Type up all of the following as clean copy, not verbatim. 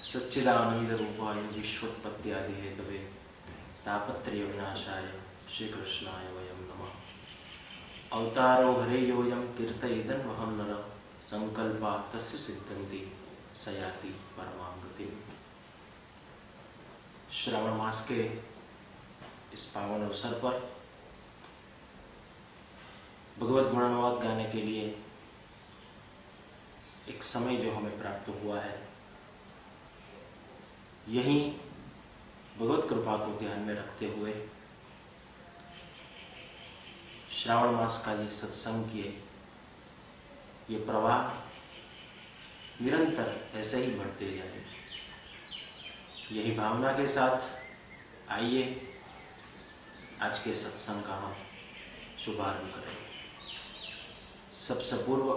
सच्चिदानंदरूपाय विश्वोत्पत्त्यादि Hathaway तापत्रय विनाशाय श्रीकृष्णाय वयं नमः। अवतारो हरेयोऽयं कीर्तयेदन् वहं नर संकल्पा तस्य सिद्धन्ति सयाति परमां गतिम्। श्रावण मास के इस पावन अवसर पर भगवत गुणानुवाद गाने के लिए एक समय जो हमें प्राप्त हुआ है, यही भगवत कृपा को ध्यान में रखते हुए श्रावण मास का ये सत्संग के ये प्रवाह निरंतर ऐसे ही बढ़ते जाए, यही भावना के साथ आइए आज के सत्संग का हम शुभारंभ करें। सबसे पूर्व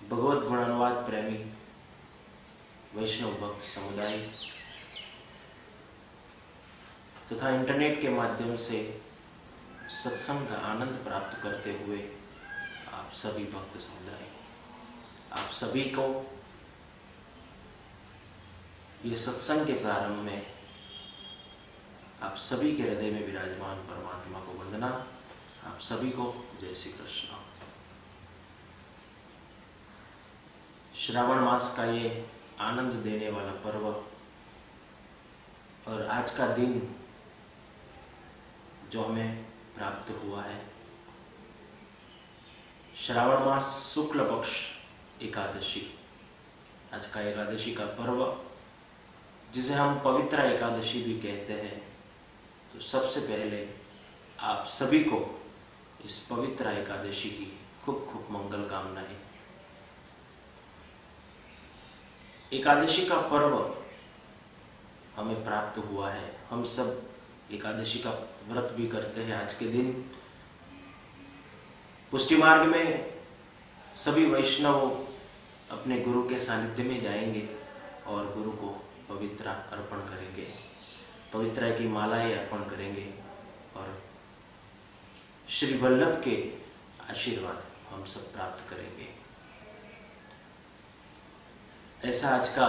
भगवत गुणानुवाद प्रेमी वैष्णव भक्त समुदाय तथा इंटरनेट के माध्यम से सत्संग का आनंद प्राप्त करते हुए आप सभी भक्त समुदाय, आप सभी को ये सत्संग के प्रारंभ में आप सभी के हृदय में विराजमान परमात्मा को वंदना। आप सभी को जय श्री कृष्ण। श्रावण मास का ये आनंद देने वाला पर्व और आज का दिन जो हमें प्राप्त हुआ है, श्रावण मास शुक्ल पक्ष एकादशी, आज का एकादशी का पर्व जिसे हम पवित्र एकादशी भी कहते हैं। तो सबसे पहले आप सभी को इस पवित्र एकादशी की खूब खूब मंगल कामनाएं। एकादशी का पर्व हमें प्राप्त हुआ है, हम सब एकादशी का व्रत भी करते हैं। आज के दिन पुष्टि मार्ग में सभी वैष्णव अपने गुरु के सानिध्य में जाएंगे और गुरु को पवित्र अर्पण करेंगे, पवित्र की मालाएं अर्पण करेंगे और श्री वल्लभ के आशीर्वाद हम सब प्राप्त करेंगे। ऐसा आज का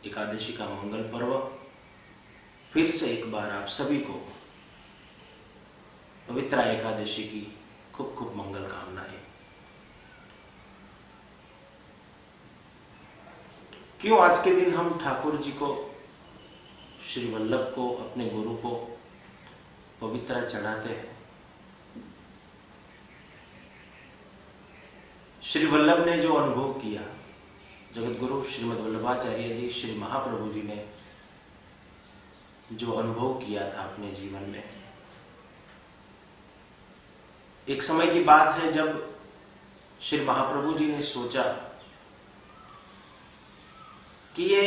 एकादशी का मंगल पर्व फिर से एक बार आप सभी को पवित्र एकादशी की खूब खूब मंगल कामनाएं। क्यों आज के दिन हम ठाकुर जी को, श्री वल्लभ को, अपने गुरु को पवित्र चढ़ाते हैं? श्री वल्लभ ने जो अनुभव किया, जगत गुरु श्रीमद् वल्लभाचार्य जी श्री महाप्रभु जी ने जो अनुभव किया था अपने जीवन में, एक समय की बात है जब श्री महाप्रभु जी ने सोचा कि ये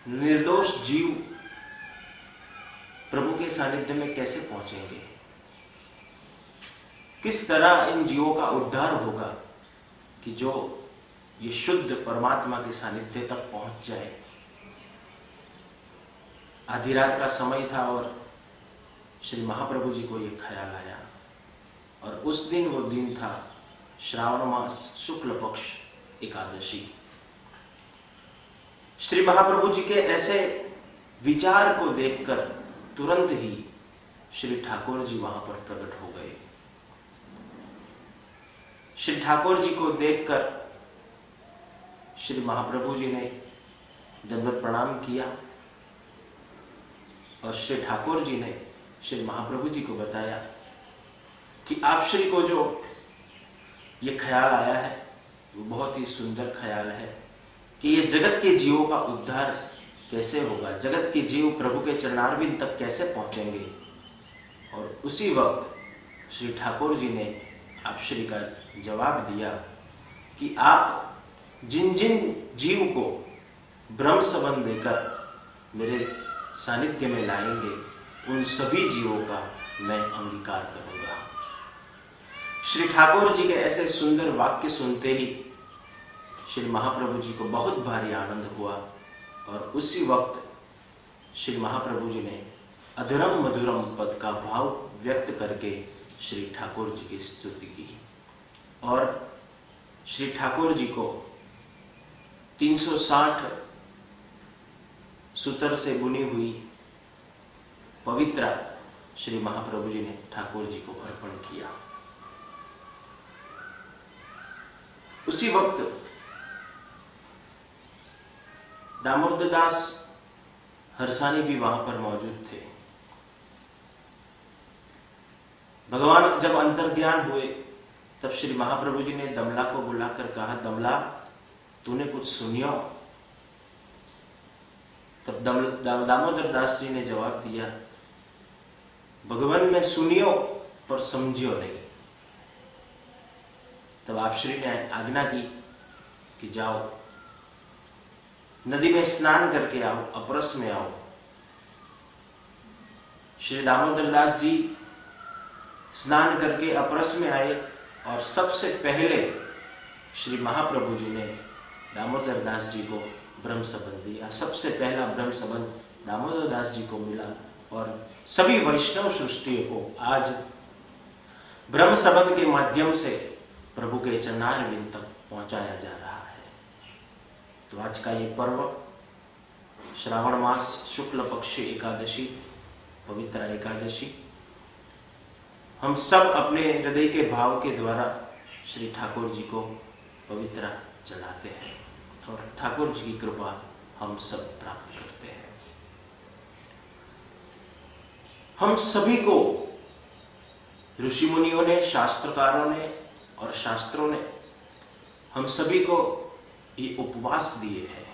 निर्दोष जीव प्रभु के सानिध्य में कैसे पहुंचेंगे, किस तरह इन जीवों का उद्धार होगा कि जो ये शुद्ध परमात्मा के सानिध्य तक पहुंच जाए। आधी रात का समय था और श्री महाप्रभु जी को ये ख्याल आया और उस दिन वो दिन था श्रावण मास शुक्ल पक्ष एकादशी। श्री महाप्रभु जी के ऐसे विचार को देखकर तुरंत ही श्री ठाकुर जी वहां पर प्रकट हो गए। श्री ठाकुर जी को देखकर श्री महाप्रभु जी ने दंडवत प्रणाम किया और श्री ठाकुर जी ने श्री महाप्रभु जी को बताया कि आप श्री को जो ये ख्याल आया है वो बहुत ही सुंदर ख्याल है कि ये जगत के जीवों का उद्धार कैसे होगा, जगत के जीव प्रभु के चरणारविंद तक कैसे पहुंचेंगे। और उसी वक्त श्री ठाकुर जी ने आप श्री का जवाब दिया कि आप जिन जिन जीव को ब्रह्म संबंध देकर मेरे सानिध्य में लाएंगे, उन सभी जीवों का मैं अंगीकार करूंगा। श्री ठाकुर जी के ऐसे सुंदर वाक्य सुनते ही श्री महाप्रभु जी को बहुत भारी आनंद हुआ और उसी वक्त श्री महाप्रभु जी ने अधरम मधुरम पद का भाव व्यक्त करके श्री ठाकुर जी की स्तुति की और श्री ठाकुर जी को 360 सूतर से बुनी हुई पवित्रा श्री महाप्रभु जी ने ठाकुर जी को अर्पण किया। उसी वक्त दामोदर दास हरसानी भी वहां पर मौजूद थे। भगवान जब अंतर्ध्यान हुए तब श्री महाप्रभु जी ने दमला को बुलाकर कहा, दमला तूने कुछ सुनियो? तब दामोदर दास जी ने जवाब दिया, भगवान मैं सुनियो पर समझियो नहीं। तब आप श्री ने आज्ञा की कि जाओ नदी में स्नान करके आओ, अपरस में आओ। श्री दामोदर दास जी स्नान करके अपरस में आए और सबसे पहले श्री महाप्रभु जी ने दामोदर दास जी को ब्रह्म संबंध दिया। सबसे पहला ब्रह्म संबंध दामोदर दास जी को मिला और सभी वैष्णव सृष्टि को आज ब्रह्म संबंध के माध्यम से प्रभु के चरणारविंद तक पहुंचाया जा रहा है। तो आज का ये पर्व श्रावण मास शुक्ल पक्ष एकादशी, पवित्र एकादशी, हम सब अपने हृदय के भाव के द्वारा श्री ठाकुर जी को पवित्र चढ़ाते हैं और ठाकुर जी की कृपा हम सब प्राप्त करते हैं। हम सभी को ऋषि मुनियों ने, शास्त्रकारों ने और शास्त्रों ने हम सभी को ये उपवास दिए हैं।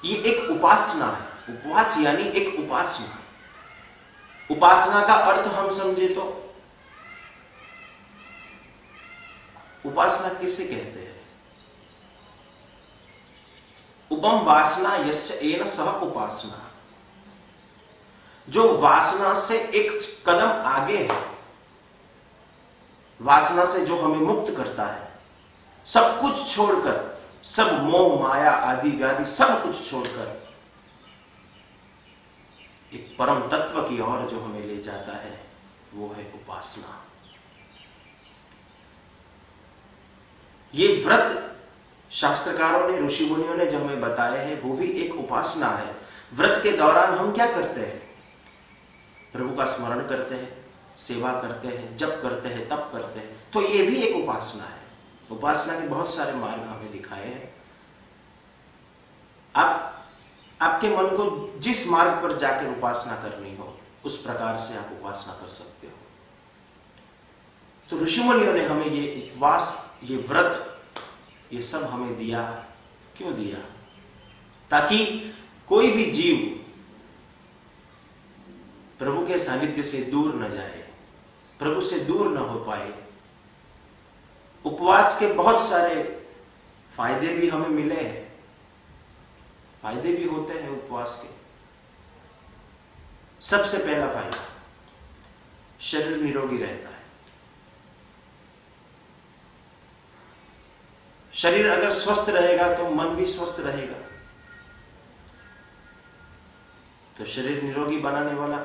ये एक उपासना है। उपवास यानी एक उपासना। उपासना का अर्थ हम समझे तो उपासना किसे कहते हैं? उपम वासना यस्य एन सह उपासना, जो वासना से एक कदम आगे है, वासना से जो हमें मुक्त करता है, सब कुछ छोड़कर, सब मोह माया आदि व्याधि सब कुछ छोड़कर एक परम तत्व की ओर जो हमें ले जाता है, वो है उपासना। ये व्रत शास्त्रकारों ने, ऋषि मुनियों ने जो हमें बताए हैं, वो भी एक उपासना है। व्रत के दौरान हम क्या करते हैं? प्रभु का स्मरण करते हैं, सेवा करते हैं, जप करते हैं, तप करते हैं। तो ये भी एक उपासना है। उपासना के बहुत सारे मार्ग हमें दिखाए हैं। आपके मन को जिस मार्ग पर जाकर उपासना करनी हो, उस प्रकार से आप उपासना कर सकते हो। तो ऋषि मुनियों ने हमें ये उपवास, ये व्रत, ये सब हमें दिया। क्यों दिया? ताकि कोई भी जीव प्रभु के सानिध्य से दूर न जाए, प्रभु से दूर न हो पाए। उपवास के बहुत सारे फायदे भी हमें मिले हैं, फायदे भी होते हैं उपवास के। सबसे पहला फायदा, शरीर निरोगी रहता है। शरीर अगर स्वस्थ रहेगा तो मन भी स्वस्थ रहेगा। तो शरीर निरोगी बनाने वाला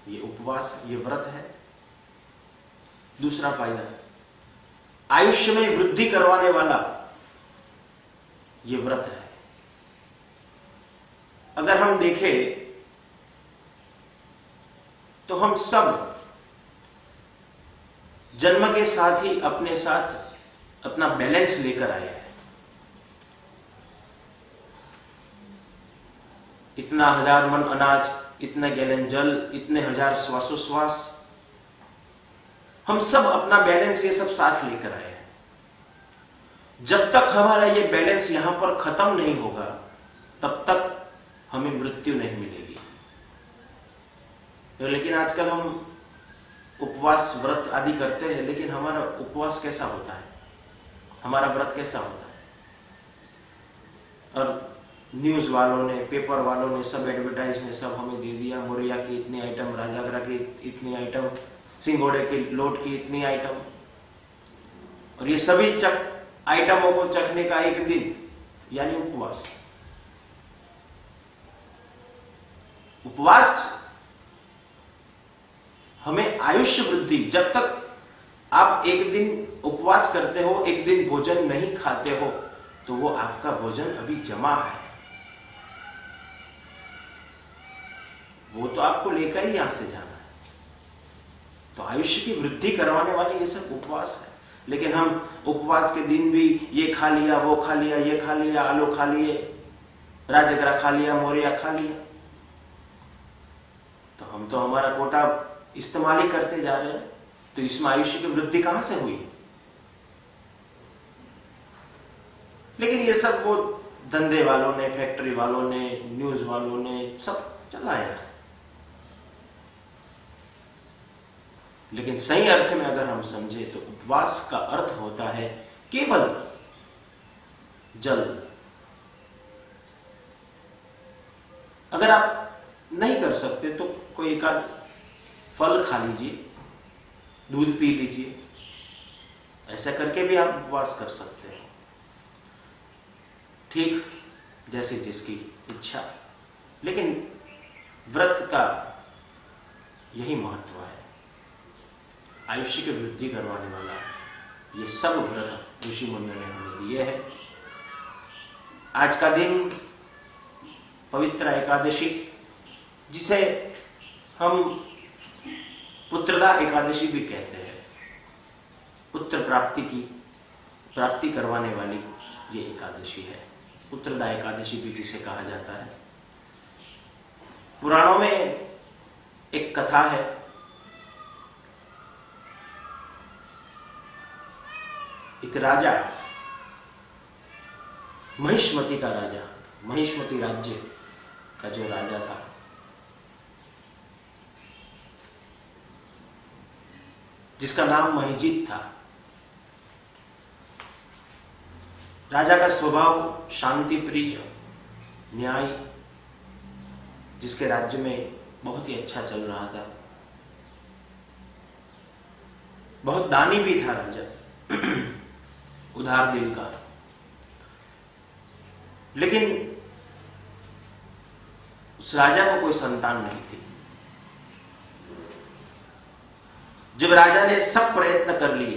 ये उपवास, ये व्रत है। दूसरा फायदा, आयुष्य में वृद्धि करवाने वाला ये व्रत है। अगर हम देखें तो हम सब जन्म के साथ ही अपने साथ अपना बैलेंस लेकर आए हैं। इतना 1000 मन अनाज, इतने गैलन जल, इतने 1000 श्वासोश्वास, हम सब अपना बैलेंस ये सब साथ लेकर आए हैं। जब तक हमारा ये बैलेंस यहां पर खत्म नहीं होगा, तब तक हमें मृत्यु नहीं मिलेगी। लेकिन आजकल हम उपवास व्रत आदि करते हैं, लेकिन हमारा उपवास कैसा होता है, हमारा व्रत कैसा होता है? और न्यूज वालों ने, पेपर वालों ने सब एडवर्टाइज में सब हमें दे दिया, मुरैया की इतनी आइटम, राजागरा की इतनी आइटम, सिंगोड़े के लोट की इतनी आइटम, और ये सभी आइटमों को चखने का एक दिन यानी उपवास। उपवास हमें आयुष्य वृद्धि, जब तक आप एक दिन उपवास करते हो, एक दिन भोजन नहीं खाते हो, तो वो आपका भोजन अभी जमा है, वो तो आपको लेकर ही यहां से जाना है। तो आयुष्य की वृद्धि करवाने वाले ये सब उपवास है। लेकिन हम उपवास के दिन भी ये खा लिया, वो खा लिया, ये खा लिया, आलू खा लिए, राजगरा खा लिया, मोरिया खा लिया, तो हम तो हमारा कोटा इस्तेमाल ही करते जा रहे हैं। तो इसमें आयुष्य की वृद्धि कहां से हुई? लेकिन ये सब वो धंधे वालों ने, फैक्ट्री वालों ने, न्यूज वालों ने सब चलाया। लेकिन सही अर्थ में अगर हम समझे तो उपवास का अर्थ होता है केवल जल। अगर आप नहीं कर सकते तो कोई एक आध फल खा लीजिए, दूध पी लीजिए, ऐसा करके भी आप उपवास कर सकते हैं, ठीक जैसे जिसकी इच्छा। लेकिन व्रत का यही महत्व है, आयुष्य की वृद्धि करवाने वाला ये सब व्रत ऋषि मुनियों ने हमें दिए हैं। आज का दिन पवित्र एकादशी, जिसे हम पुत्रदा एकादशी भी कहते हैं, पुत्र प्राप्ति करवाने वाली ये एकादशी है। पुत्रदा एकादशी भी जिसे कहा जाता है। पुराणों में एक कथा है, एक राजा, महिष्मति का राजा, महिष्मति राज्य का जो राजा था, जिसका नाम महिजीत था। राजा का स्वभाव शांति प्रिय, न्यायी, जिसके राज्य में बहुत ही अच्छा चल रहा था, बहुत दानी भी था राजा, उदार दिल का। लेकिन उस राजा को कोई संतान नहीं थी। जब राजा ने सब प्रयत्न कर लिए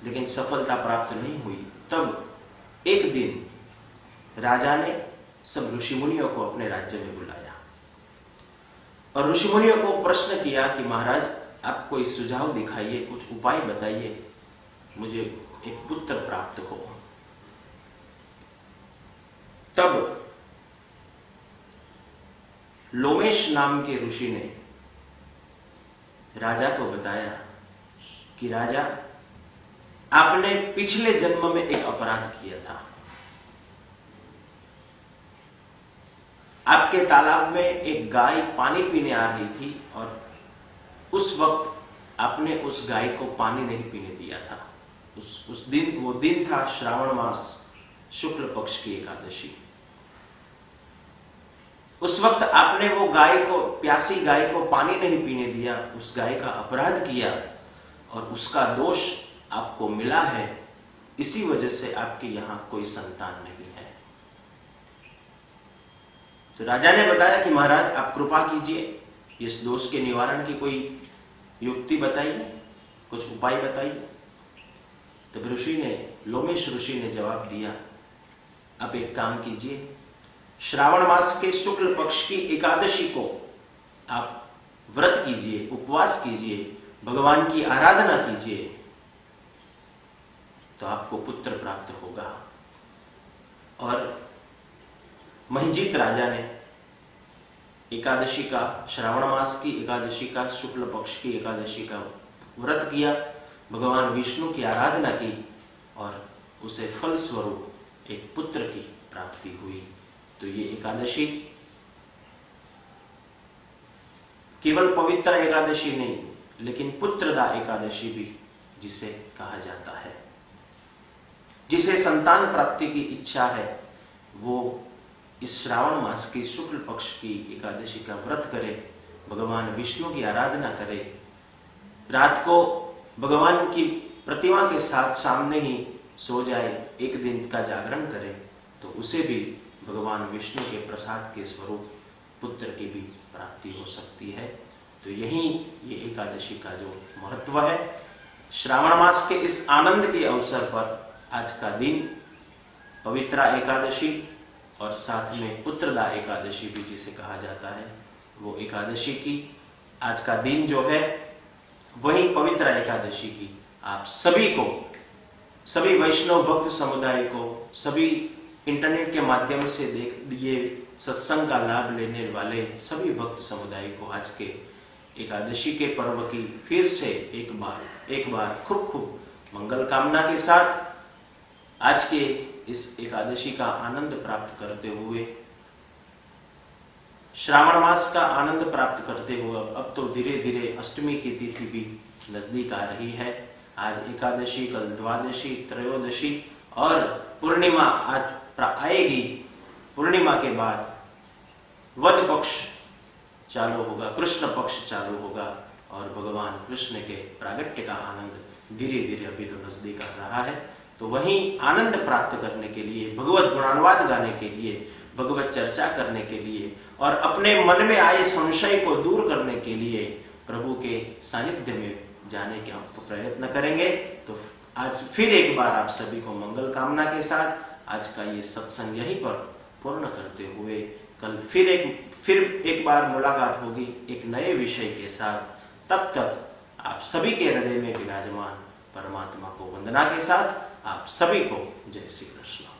लेकिन सफलता प्राप्त नहीं हुई, तब एक दिन राजा ने सब ऋषि मुनियों को अपने राज्य में बुलाया और ऋषि मुनियों को प्रश्न किया कि महाराज, आप कोई सुझाव दिखाइए, कुछ उपाय बताइए, मुझे एक पुत्र प्राप्त हो। तब लोमेश नाम के ऋषि ने राजा को बताया कि राजा, आपने पिछले जन्म में एक अपराध किया था। आपके तालाब में एक गाय पानी पीने आ रही थी और उस वक्त आपने उस गाय को पानी नहीं पीने दिया था। उस दिन, वो दिन था श्रावण मास शुक्ल पक्ष की एकादशी। उस वक्त आपने वो गाय को, प्यासी गाय को पानी नहीं पीने दिया, उस गाय का अपराध किया और उसका दोष आपको मिला है। इसी वजह से आपके यहां कोई संतान नहीं है। तो राजा ने बताया कि महाराज, आप कृपा कीजिए, इस दोष के निवारण की कोई युक्ति बताइए, कुछ उपाय बताइए। तब लोमेश ऋषि ने जवाब दिया, आप एक काम कीजिए, श्रावण मास के शुक्ल पक्ष की एकादशी को आप व्रत कीजिए, उपवास कीजिए, भगवान की आराधना कीजिए, तो आपको पुत्र प्राप्त होगा। और महिजीत राजा ने एकादशी का, श्रावण मास की एकादशी का, शुक्ल पक्ष की एकादशी का व्रत किया, भगवान विष्णु की आराधना की और उसे फल स्वरूप एक पुत्र की प्राप्ति हुई। तो ये एकादशी केवल पवित्र एकादशी नहीं, लेकिन पुत्रदा एकादशी भी जिसे कहा जाता है। जिसे संतान प्राप्ति की इच्छा है वो इस श्रावण मास की शुक्ल पक्ष की एकादशी का व्रत करे, भगवान विष्णु की आराधना करे, रात को भगवान की प्रतिमा के साथ सामने ही सो जाए, एक दिन का जागरण करे, तो उसे भी भगवान विष्णु के प्रसाद के स्वरूप पुत्र की भी प्राप्ति हो सकती है। तो यही ये एकादशी का जो महत्व है। श्रावण मास के इस आनंद के अवसर पर आज का दिन पवित्रा एकादशी और साथ में पुत्रदा एकादशी भी जिसे कहा जाता है, वो एकादशी की आज का दिन जो है वही पवित्रा एकादशी की आप सभी को, सभी वैष्णव भक्त समुदाय को, सभी इंटरनेट के माध्यम से ये सत्संग का लाभ लेने वाले सभी भक्त समुदाय को आज के एकादशी के पर्व की फिर से एक बार खूब खूब मंगल कामना के साथ आज के इस एकादशी का आनंद प्राप्त करते हुए, श्रावण मास का आनंद प्राप्त करते हुए अब तो धीरे धीरे अष्टमी की तिथि भी नजदीक आ रही है। आज एकादशी, कल द्वादशी, त्रयोदशी और पूर्णिमा आज आएगी। पूर्णिमा के बाद वद पक्ष चालू होगा, कृष्ण पक्ष चालू होगा और भगवान कृष्ण के प्रागट्य का आनंद धीरे धीरे अभी तो नजदीक आ रहा है। तो वहीं आनंद प्राप्त करने के लिए, भगवत गुणानुवाद गाने के लिए, भगवत चर्चा करने के लिए और अपने मन में आए संशय को दूर करने के लिए प्रभु के सानिध्य में जाने के आप प्रयत्न करेंगे। तो आज फिर एक बार आप सभी को मंगल कामना के साथ आज का ये सत्संग यहीं पर पूर्ण करते हुए कल फिर एक बार मुलाकात होगी एक नए विषय के साथ। तब तक आप सभी के हृदय में विराजमान परमात्मा को वंदना के साथ आप सभी को जय श्री कृष्ण।